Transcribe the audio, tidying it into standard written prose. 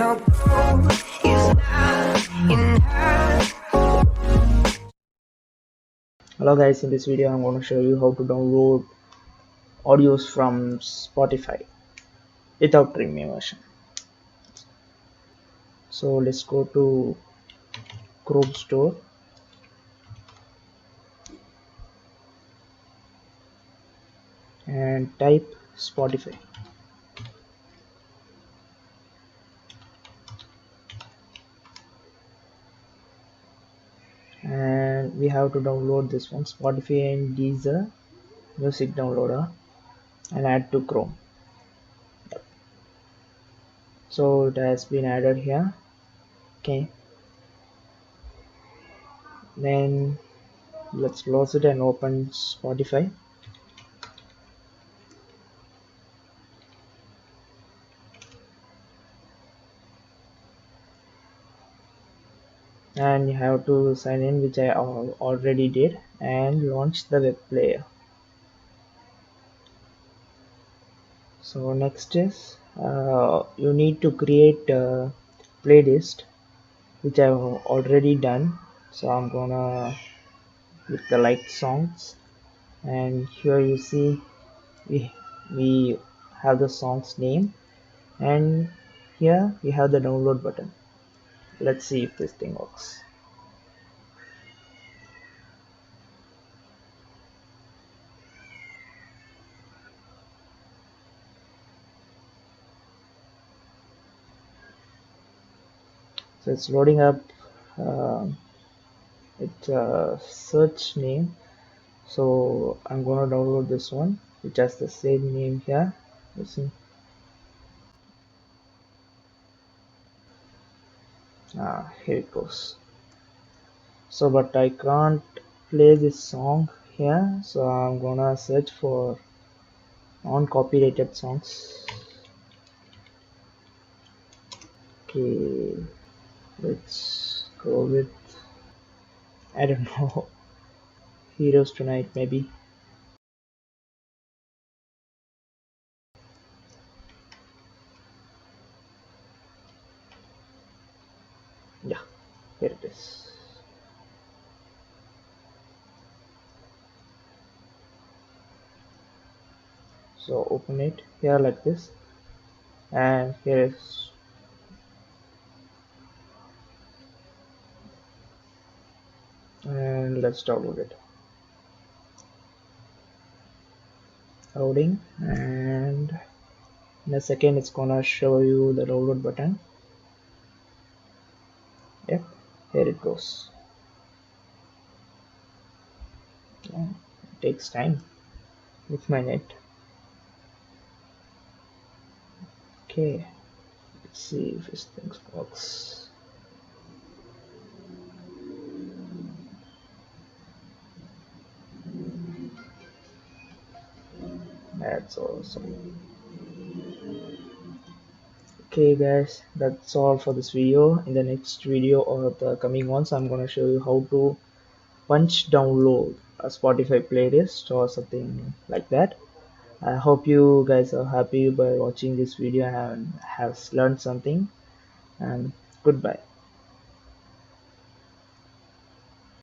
your goal is not enough. Hello guys, in this video I'm going to show you how to download audios from Spotify without premium version. So let's go to Chrome Store and type Spotify. And we have to download this one, Spotify and Deezer music downloader, and add to Chrome. So it has been added here. Okay, then let's close it and open Spotify. And you have to sign in, which I already did, and launch the web player. So next is you need to create a playlist, which I've already done. So I'm gonna click the like songs, and here you see we have the song's name, and here we have the download button. Let's see if this thing works. So it's loading up. It's a search name, so I'm gonna download this one which has the same name here. You see, here it goes. So but I can't play this song here, so I'm gonna search for non-copyrighted songs. Okay, let's go with, I don't know, Heroes Tonight maybe. Yeah, here it is. So open it here like this, and here is, and let's download it. Loading, and in a second it's gonna show you the download button. Yep, here it goes. Yeah, it takes time with my net. Okay, let's see if this thing works. That's awesome. Okay guys, that's all for this video. In the next video or the coming ones, I'm gonna show you how to punch download a Spotify playlist or something like that. I hope you guys are happy by watching this video and have learned something, and goodbye.